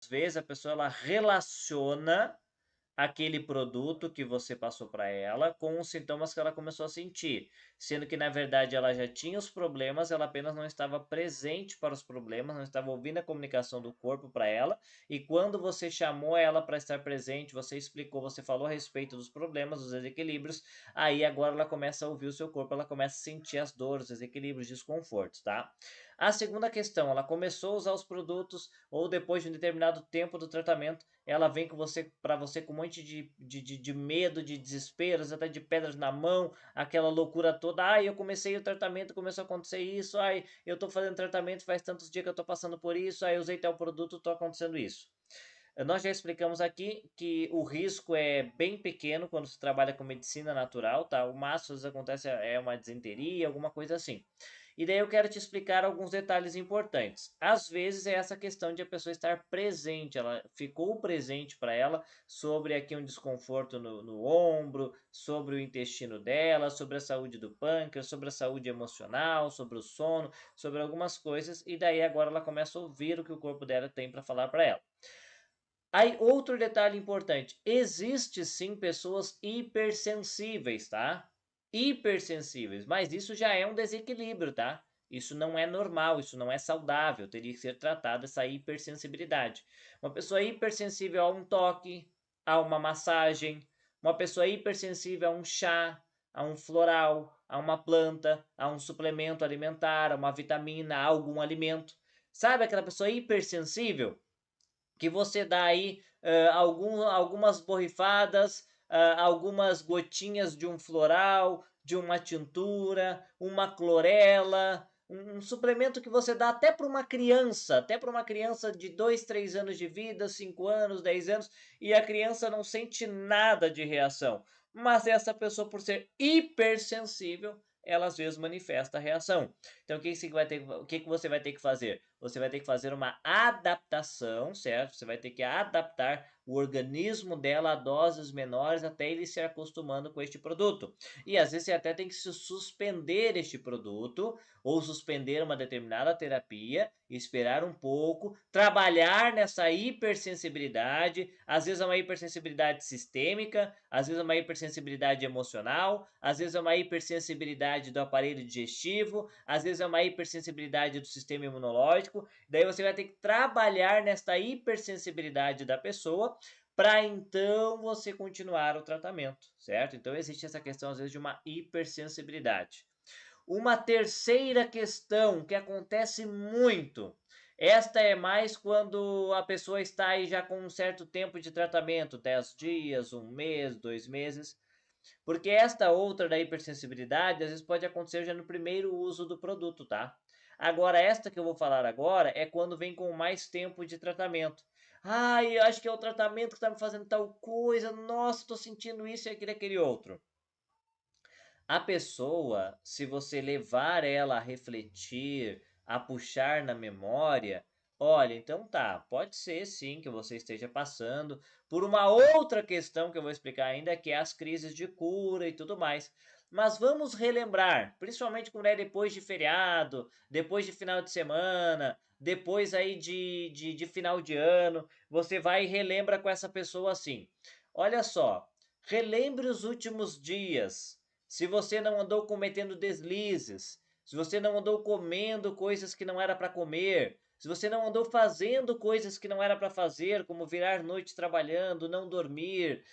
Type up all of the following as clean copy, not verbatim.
vezes a pessoa ela relaciona aquele produto que você passou para ela com os sintomas que ela começou a sentir, sendo que na verdade ela já tinha os problemas, ela apenas não estava presente para os problemas, não estava ouvindo a comunicação do corpo para ela, e quando você chamou ela para estar presente, você explicou, você falou a respeito dos problemas, dos desequilíbrios, aí agora ela começa a ouvir o seu corpo, ela começa a sentir as dores, os desequilíbrios, desconfortos, tá? A segunda questão, ela começou a usar os produtos ou depois de um determinado tempo do tratamento, ela vem com você para você com um monte de medo, de desespero, até de pedras na mão, aquela loucura toda. Ai, eu comecei o tratamento, começou a acontecer isso. Ai, eu estou fazendo tratamento faz tantos dias que eu estou passando por isso. Ai, eu usei tal produto, estou acontecendo isso. Nós já explicamos aqui que o risco é bem pequeno quando se trabalha com medicina natural, tá? O máximo que acontece é uma disenteria, alguma coisa assim. E daí eu quero te explicar alguns detalhes importantes. Às vezes é essa questão de a pessoa estar presente, ela ficou presente para ela sobre aqui um desconforto no ombro, sobre o intestino dela, sobre a saúde do pâncreas, sobre a saúde emocional, sobre o sono, sobre algumas coisas, e daí agora ela começa a ouvir o que o corpo dela tem para falar para ela. Aí, outro detalhe importante: existe sim pessoas hipersensíveis, tá? Hipersensíveis, mas isso já é um desequilíbrio, tá? Isso não é normal, isso não é saudável, teria que ser tratada essa hipersensibilidade. Uma pessoa hipersensível a um toque, a uma massagem, uma pessoa hipersensível a um chá, a um floral, a uma planta, a um suplemento alimentar, a uma vitamina, a algum alimento. Sabe aquela pessoa hipersensível? Que você dá aí algumas borrifadas, algumas gotinhas de um floral, de uma tintura, uma clorela, um suplemento que você dá até para uma criança de 2, 3 anos de vida, 5 anos, 10 anos, e a criança não sente nada de reação. Mas essa pessoa, por ser hipersensível, ela às vezes manifesta a reação. Então, o que que você vai ter que fazer? Você vai ter que fazer uma adaptação, certo? Você vai ter que adaptar o organismo dela a doses menores até ele se acostumando com este produto. E às vezes você até tem que se suspender este produto ou suspender uma determinada terapia, esperar um pouco, trabalhar nessa hipersensibilidade. Às vezes é uma hipersensibilidade sistêmica, às vezes é uma hipersensibilidade emocional, às vezes é uma hipersensibilidade do aparelho digestivo, às vezes é uma hipersensibilidade do sistema imunológico. Daí você vai ter que trabalhar nesta hipersensibilidade da pessoa para então você continuar o tratamento, certo? Então existe essa questão às vezes de uma hipersensibilidade. Uma terceira questão que acontece muito. Esta é mais quando a pessoa está aí já com um certo tempo de tratamento, 10 dias, um mês, 2 meses. Porque esta outra da hipersensibilidade, às vezes pode acontecer já no primeiro uso do produto, tá? Agora, esta que eu vou falar agora é quando vem com mais tempo de tratamento. Ah, eu acho que é o tratamento que está me fazendo tal coisa. Nossa, estou sentindo isso e aquilo e aquele outro. A pessoa, se você levar ela a refletir, a puxar na memória, olha, então tá, pode ser sim que você esteja passando por uma outra questão que eu vou explicar ainda, que é as crises de cura e tudo mais. Mas vamos relembrar, principalmente quando é depois de feriado, depois de final de semana, depois aí de final de ano, você vai e relembra com essa pessoa assim. Olha só, relembre os últimos dias, se você não andou cometendo deslizes, se você não andou comendo coisas que não era para comer, se você não andou fazendo coisas que não era para fazer, como virar noite trabalhando, não dormir,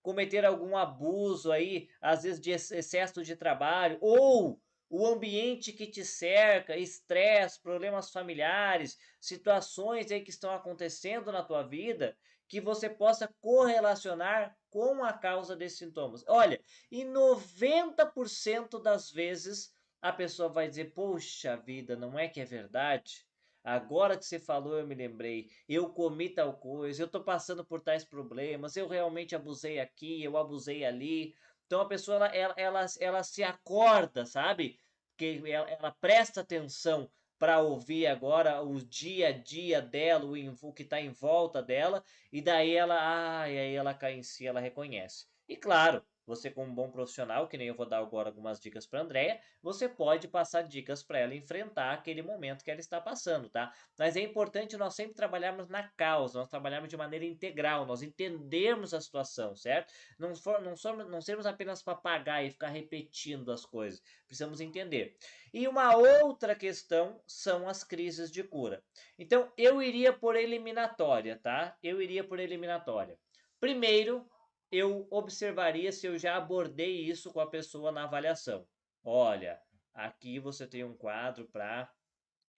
cometer algum abuso aí, às vezes de excesso de trabalho, ou o ambiente que te cerca, estresse, problemas familiares, situações aí que estão acontecendo na tua vida, que você possa correlacionar com a causa desses sintomas. Olha, e 90% das vezes a pessoa vai dizer: Poxa vida, não é que é verdade? Agora que você falou, eu me lembrei. Eu comi tal coisa, eu estou passando por tais problemas, eu realmente abusei aqui, eu abusei ali. Então a pessoa ela se acorda, sabe? Que ela presta atenção para ouvir agora o dia a dia dela, o que está em volta dela, e daí ela, ai, aí ela cai em si, ela reconhece. E claro, você como um bom profissional, que nem eu vou dar agora algumas dicas para a Andrea, você pode passar dicas para ela enfrentar aquele momento que ela está passando, tá? Mas é importante nós sempre trabalharmos na causa, nós trabalharmos de maneira integral, nós entendermos a situação, certo? Não sermos apenas papagaio e ficar repetindo as coisas, precisamos entender. E uma outra questão são as crises de cura. Então, eu iria por eliminatória, tá? Eu iria por eliminatória. Primeiro, eu observaria se eu já abordei isso com a pessoa na avaliação. Olha, aqui você tem um quadro para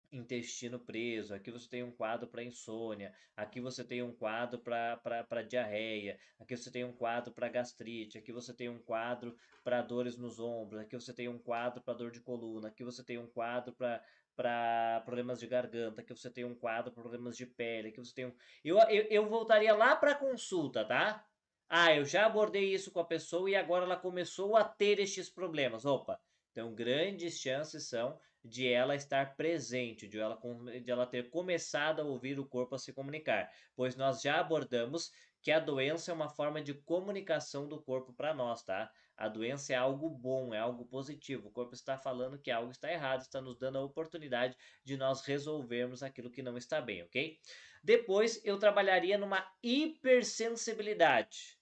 intestino preso, aqui você tem um quadro para insônia, aqui você tem um quadro para diarreia, aqui você tem um quadro para gastrite, aqui você tem um quadro para dores nos ombros, aqui você tem um quadro para dor de coluna, aqui você tem um quadro para problemas de garganta, aqui você tem um quadro para problemas de pele, aqui você tem um... Eu voltaria lá para a consulta, tá? Ah, eu já abordei isso com a pessoa e agora ela começou a ter estes problemas. Opa, então grandes chances são de ela estar presente, de ela ter começado a ouvir o corpo a se comunicar, pois nós já abordamos que a doença é uma forma de comunicação do corpo para nós, tá? A doença é algo bom, é algo positivo. O corpo está falando que algo está errado, está nos dando a oportunidade de nós resolvermos aquilo que não está bem, ok? Depois eu trabalharia numa hipersensibilidade.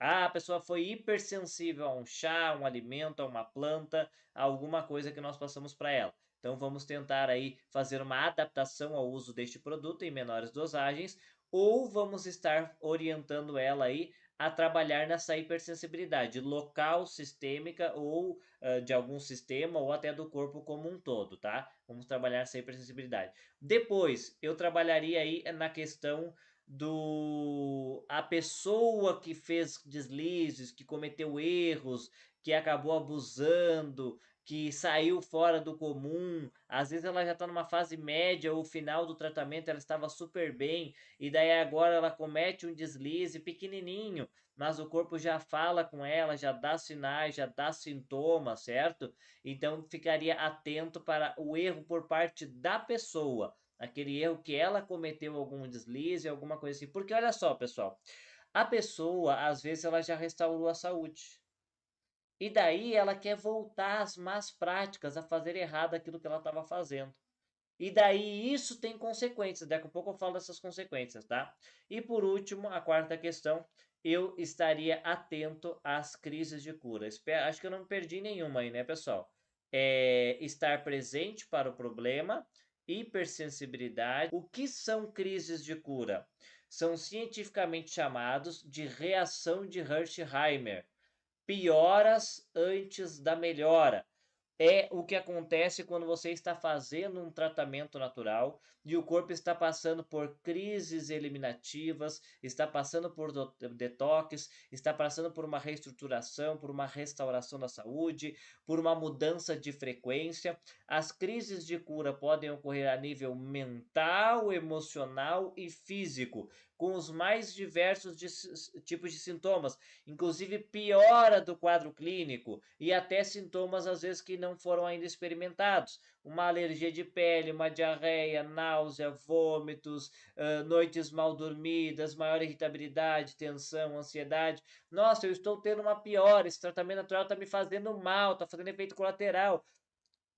Ah, a pessoa foi hipersensível a um chá, a um alimento, a uma planta, a alguma coisa que nós passamos para ela. Então vamos tentar aí fazer uma adaptação ao uso deste produto em menores dosagens, ou vamos estar orientando ela aí a trabalhar nessa hipersensibilidade local, sistêmica ou de algum sistema ou até do corpo como um todo, tá? Vamos trabalhar essa hipersensibilidade. Depois, eu trabalharia aí na questão do a pessoa que fez deslizes, que cometeu erros, que acabou abusando, que saiu fora do comum. Às vezes ela já está numa fase média ou final do tratamento, ela estava super bem, e daí agora ela comete um deslize pequenininho, mas o corpo já fala com ela, já dá sinais, já dá sintomas, certo? Então ficaria atento para o erro por parte da pessoa, aquele erro que ela cometeu algum deslize, alguma coisa assim. Porque olha só, pessoal, a pessoa, às vezes, ela já restaurou a saúde. E daí ela quer voltar às más práticas, a fazer errado aquilo que ela estava fazendo. E daí isso tem consequências. Daqui a pouco eu falo dessas consequências, tá? E por último, a quarta questão, eu estaria atento às crises de cura. Acho que eu não perdi nenhuma aí, né, pessoal? Estar presente para o problema, hipersensibilidade. O que são crises de cura? São cientificamente chamados de reação de Hersheimer, pioras antes da melhora. É o que acontece quando você está fazendo um tratamento natural e o corpo está passando por crises eliminativas, está passando por detox, está passando por uma reestruturação, por uma restauração da saúde, por uma mudança de frequência. As crises de cura podem ocorrer a nível mental, emocional e físico, com os mais diversos tipos de sintomas, inclusive piora do quadro clínico e até sintomas às vezes que não foram ainda experimentados. Uma alergia de pele, uma diarreia, náusea, vômitos, noites mal dormidas, maior irritabilidade, tensão, ansiedade. Nossa, eu estou tendo uma piora, esse tratamento natural está me fazendo mal, está fazendo efeito colateral.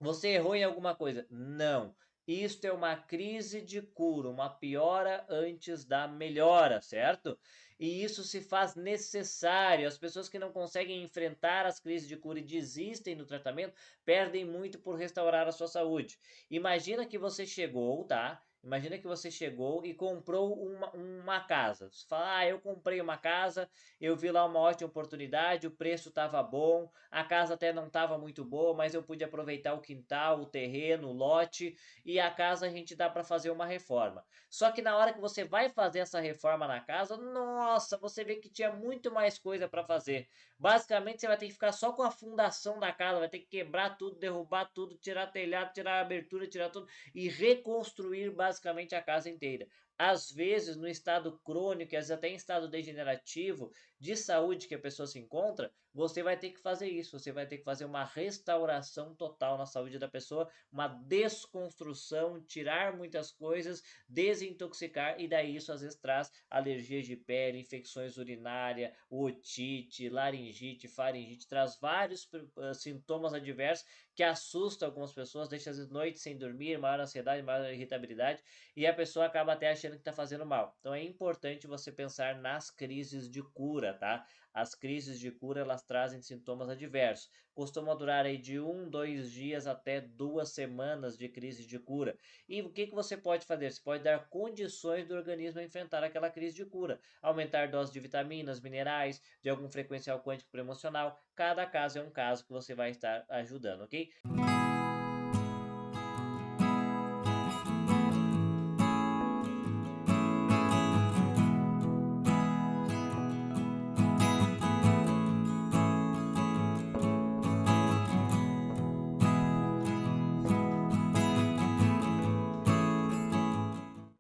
Você errou em alguma coisa? Não. Isto é uma crise de cura, uma piora antes da melhora, certo? E isso se faz necessário. As pessoas que não conseguem enfrentar as crises de cura e desistem do tratamento perdem muito por restaurar a sua saúde. Imagina que você chegou, tá? Imagina que você chegou e comprou uma casa. Você fala, eu comprei uma casa, eu vi lá uma ótima oportunidade, o preço estava bom, a casa até não estava muito boa, mas eu pude aproveitar o quintal, o terreno, o lote, e a casa a gente dá para fazer uma reforma. Só que na hora que você vai fazer essa reforma na casa, nossa, você vê que tinha muito mais coisa para fazer. Basicamente, você vai ter que ficar só com a fundação da casa, vai ter que quebrar tudo, derrubar tudo, tirar telhado, tirar a abertura, tirar tudo e reconstruir basicamente a casa inteira. Às vezes, no estado crônico, às vezes até em estado degenerativo, de saúde que a pessoa se encontra, você vai ter que fazer isso, você vai ter que fazer uma restauração total na saúde da pessoa, uma desconstrução, tirar muitas coisas, desintoxicar, e daí isso às vezes traz alergias de pele, infecções urinárias, otite, laringite, faringite, traz vários sintomas adversos que assustam algumas pessoas, deixa às vezes noites sem dormir, maior ansiedade, maior irritabilidade, e a pessoa acaba até achando que está fazendo mal. Então é importante você pensar nas crises de cura, tá? As crises de cura, elas trazem sintomas adversos. Costuma durar aí de 2 dias até 2 semanas de crise de cura. E o que você pode fazer? Você pode dar condições do organismo a enfrentar aquela crise de cura. Aumentar doses de vitaminas, minerais, de algum frequencial quântico pré-emocional. Cada caso é um caso que você vai estar ajudando, ok?